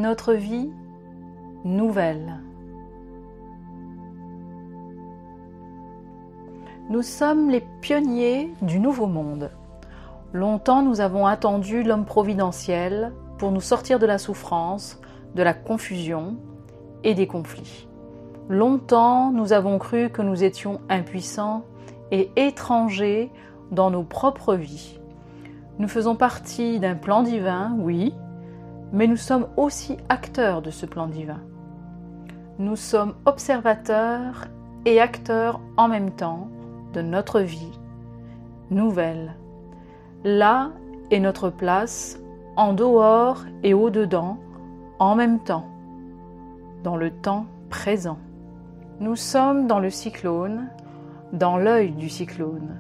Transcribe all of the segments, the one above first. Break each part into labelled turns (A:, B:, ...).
A: notre vie nouvelle. Nous sommes les pionniers du nouveau monde. Longtemps nous avons attendu l'homme providentiel pour nous sortir de la souffrance, de la confusion et des conflits. Longtemps nous avons cru que nous étions impuissants et étrangers dans nos propres vies. Nous faisons partie d'un plan divin, oui, mais nous sommes aussi acteurs de ce plan divin. Nous sommes observateurs et acteurs en même temps de notre vie nouvelle. Là est notre place, en dehors et au-dedans, en même temps, dans le temps présent. Nous sommes dans le cyclone, dans l'œil du cyclone.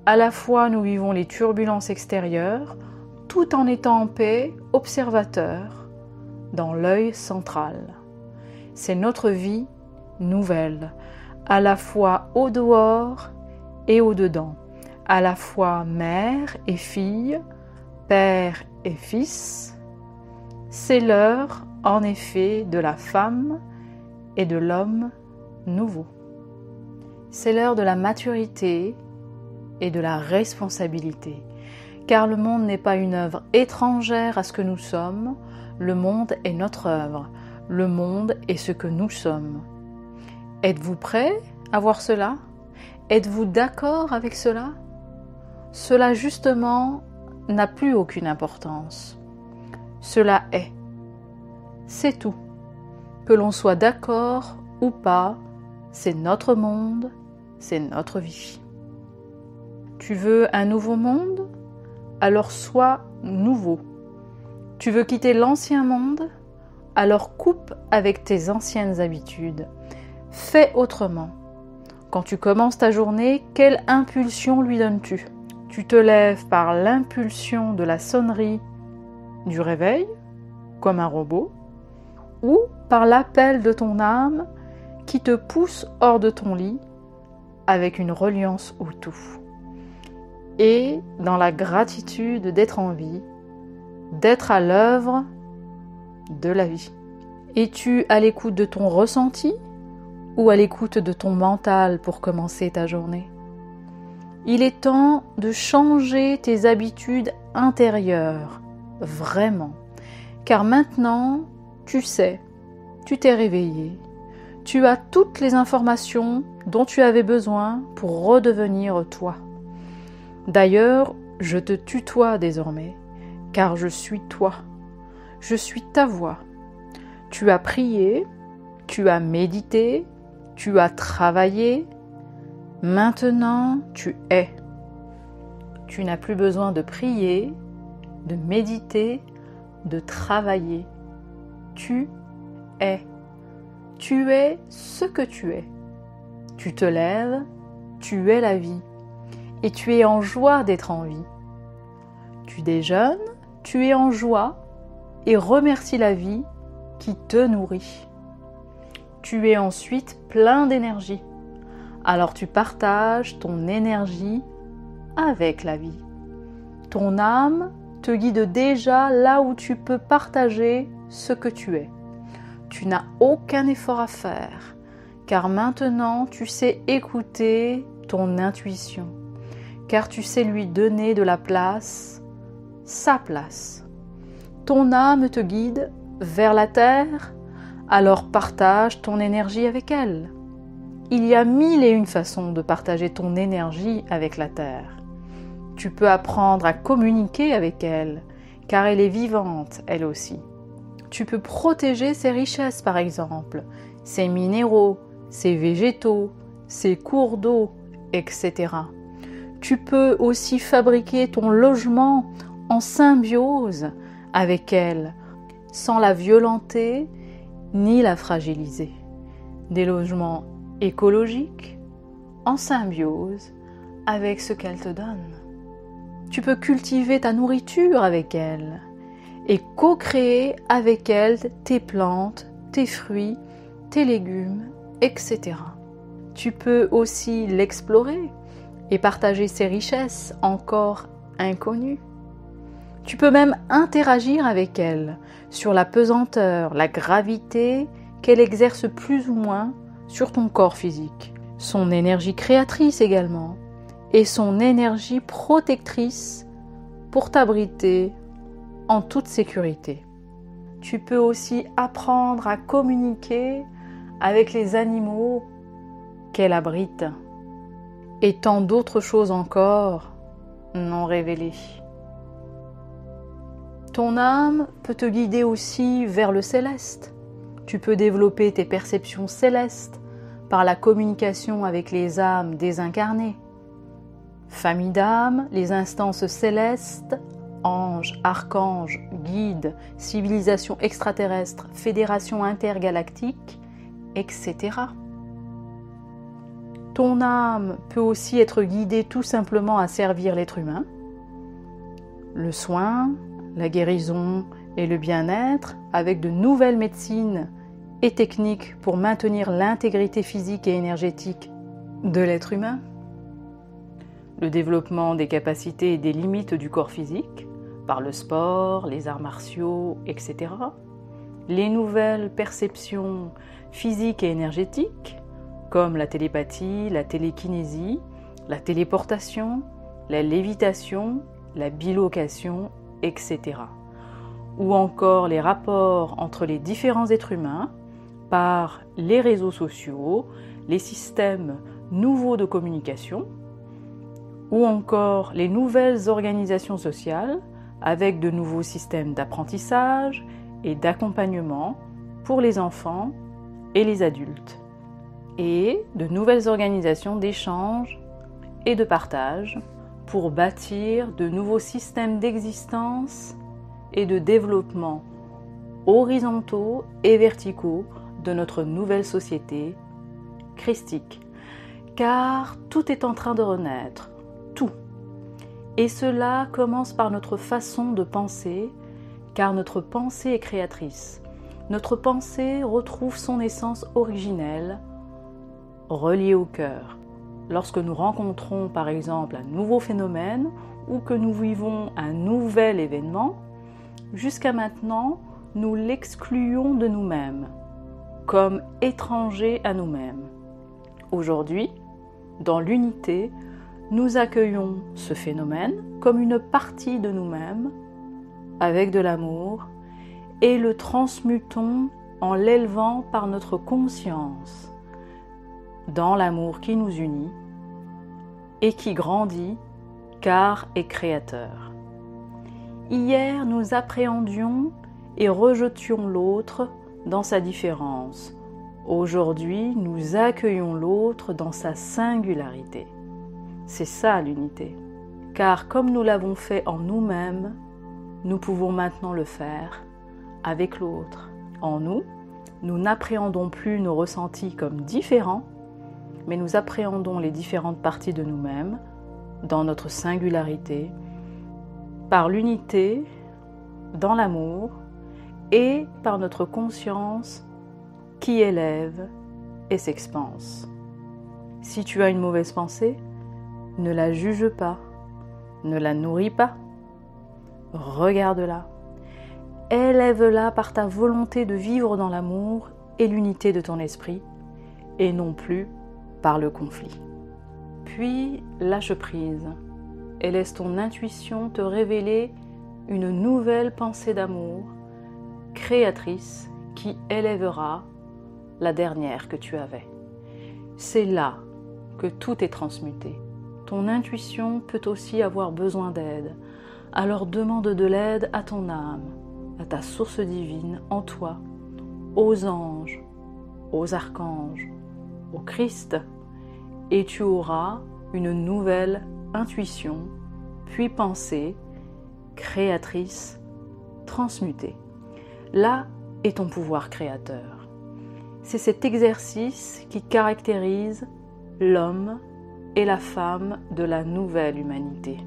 A: À la fois nous vivons les turbulences extérieures, tout en étant en paix, observateurs, dans l'œil central. C'est notre vie nouvelle, à la fois au dehors et au dedans, à la fois mère et fille, père et fils. C'est l'heure, en effet, de la femme et de l'homme nouveau. C'est l'heure de la maturité et de la responsabilité, car le monde n'est pas une œuvre étrangère à ce que nous sommes, le monde est notre œuvre, le monde est ce que nous sommes. Êtes-vous prêts à voir cela? Êtes-vous d'accord avec cela? Cela justement n'a plus aucune importance. Cela est. C'est tout. Que l'on soit d'accord ou pas, c'est notre monde, c'est notre vie. Tu veux un nouveau monde? Alors sois nouveau. Tu veux quitter l'ancien monde? Alors coupe avec tes anciennes habitudes. Fais autrement. Quand tu commences ta journée, quelle impulsion lui donnes-tu? Tu te lèves par l'impulsion de la sonnerie du réveil, comme un robot, ou par l'appel de ton âme qui te pousse hors de ton lit avec une reliance au tout. Et dans la gratitude d'être en vie, d'être à l'œuvre de la vie. Es-tu à l'écoute de ton ressenti ou à l'écoute de ton mental pour commencer ta journée? Il est temps de changer tes habitudes intérieures, vraiment. Car maintenant, tu sais, tu t'es réveillé, tu as toutes les informations dont tu avais besoin pour redevenir toi. D'ailleurs, je te tutoie désormais, car je suis toi, je suis ta voix. Tu as prié, tu as médité, tu as travaillé, maintenant tu es. Tu n'as plus besoin de prier, de méditer, de travailler. Tu es. Tu es ce que tu es. Tu te lèves, tu es la vie. Et tu es en joie d'être en vie. Tu déjeunes, tu es en joie et remercie la vie qui te nourrit. Tu es ensuite plein d'énergie. Alors tu partages ton énergie avec la vie. Ton âme te guide déjà là où tu peux partager ce que tu es. Tu n'as aucun effort à faire, car maintenant tu sais écouter ton intuition, car tu sais lui donner de la place, sa place. Ton âme te guide vers la terre, alors partage ton énergie avec elle. Il y a 1001 façons de partager ton énergie avec la terre. Tu peux apprendre à communiquer avec elle, car elle est vivante, elle aussi. Tu peux protéger ses richesses, par exemple, ses minéraux, ses végétaux, ses cours d'eau, etc. Tu peux aussi fabriquer ton logement en symbiose avec elle, sans la violenter ni la fragiliser. Des logements écologiques, en symbiose avec ce qu'elle te donne. Tu peux cultiver ta nourriture avec elle et co-créer avec elle tes plantes, tes fruits, tes légumes, etc. Tu peux aussi l'explorer et partager ses richesses encore inconnues. Tu peux même interagir avec elle sur la pesanteur, la gravité qu'elle exerce plus ou moins sur ton corps physique, son énergie créatrice également, et son énergie protectrice pour t'abriter en toute sécurité. Tu peux aussi apprendre à communiquer avec les animaux qu'elle abrite et tant d'autres choses encore non révélées. Ton âme peut te guider aussi vers le céleste. Tu peux développer tes perceptions célestes par la communication avec les âmes désincarnées. Famille d'âmes, les instances célestes, anges, archanges, guides, civilisations extraterrestres, fédérations intergalactiques, etc. Ton âme peut aussi être guidée tout simplement à servir l'être humain. Le soin, la guérison et le bien-être avec de nouvelles médecines et techniques pour maintenir l'intégrité physique et énergétique de l'être humain. Le développement des capacités et des limites du corps physique par le sport, les arts martiaux, etc. Les nouvelles perceptions physiques et énergétiques comme la télépathie, la télékinésie, la téléportation, la lévitation, la bilocation, etc. Ou encore les rapports entre les différents êtres humains par les réseaux sociaux, les systèmes nouveaux de communication, ou encore les nouvelles organisations sociales avec de nouveaux systèmes d'apprentissage et d'accompagnement pour les enfants et les adultes, et de nouvelles organisations d'échange et de partage pour bâtir de nouveaux systèmes d'existence et de développement horizontaux et verticaux de notre nouvelle société christique. Car tout est en train de renaître, tout. Et cela commence par notre façon de penser, car notre pensée est créatrice. Notre pensée retrouve son essence originelle, reliée au cœur. Lorsque nous rencontrons par exemple un nouveau phénomène ou que nous vivons un nouvel événement, jusqu'à maintenant, nous l'excluons de nous-mêmes, comme étranger à nous-mêmes. Aujourd'hui, dans l'unité, nous accueillons ce phénomène comme une partie de nous-mêmes, avec de l'amour, et le transmutons en l'élevant par notre conscience, dans l'amour qui nous unit et qui grandit, car est créateur. Hier, nous appréhendions et rejetions l'autre dans sa différence. Aujourd'hui, nous accueillons l'autre dans sa singularité. C'est ça l'unité. Car comme nous l'avons fait en nous-mêmes, nous pouvons maintenant le faire avec l'autre. En nous, nous n'appréhendons plus nos ressentis comme différents, mais nous appréhendons les différentes parties de nous-mêmes dans notre singularité, par l'unité, dans l'amour et par notre conscience qui élève et s'expanse. Si tu as une mauvaise pensée, ne la juge pas, ne la nourris pas, regarde-la, élève-la par ta volonté de vivre dans l'amour et l'unité de ton esprit, et non plus par le conflit. Puis lâche prise et laisse ton intuition te révéler une nouvelle pensée d'amour créatrice qui élèvera la dernière que tu avais. C'est là que tout est transmuté. Ton intuition peut aussi avoir besoin d'aide, alors demande de l'aide à ton âme, à ta source divine en toi, aux anges, aux archanges, au Christ, et tu auras une nouvelle intuition, puis pensée, créatrice, transmutée. Là est ton pouvoir créateur. C'est cet exercice qui caractérise l'homme et la femme de la nouvelle humanité.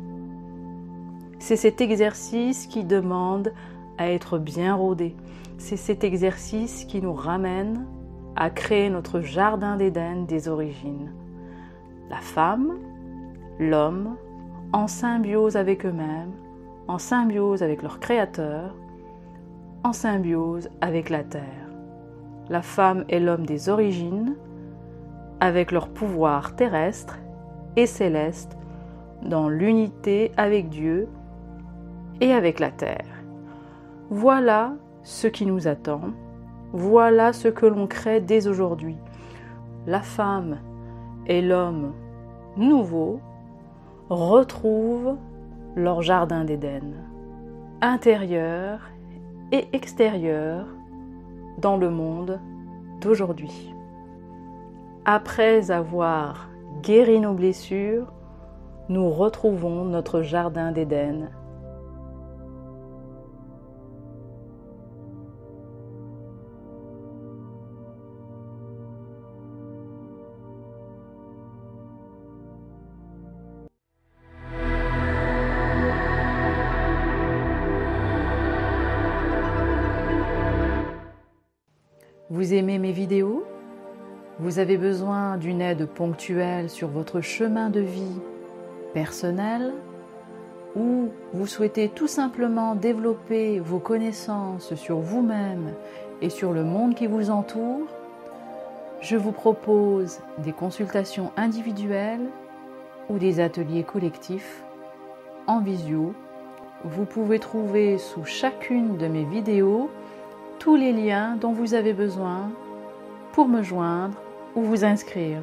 A: C'est cet exercice qui demande à être bien rodé. C'est cet exercice qui nous ramène à créer notre jardin d'Éden des origines. La femme, l'homme, en symbiose avec eux-mêmes, en symbiose avec leur créateur, en symbiose avec la terre. La femme et l'homme des origines, avec leur pouvoir terrestre et céleste, dans l'unité avec Dieu et avec la terre. Voilà ce qui nous attend, voilà ce que l'on crée dès aujourd'hui. La femme et l'homme nouveau retrouvent leur jardin d'Éden, intérieur et extérieur, dans le monde d'aujourd'hui. Après avoir guéri nos blessures, nous retrouvons notre jardin d'Éden. Vous aimez mes vidéos? Vous avez besoin d'une aide ponctuelle sur votre chemin de vie personnel? Ou vous souhaitez tout simplement développer vos connaissances sur vous-même et sur le monde qui vous entoure? Je vous propose des consultations individuelles ou des ateliers collectifs en visio. Vous pouvez trouver sous chacune de mes vidéos tous les liens dont vous avez besoin pour me joindre ou vous inscrire.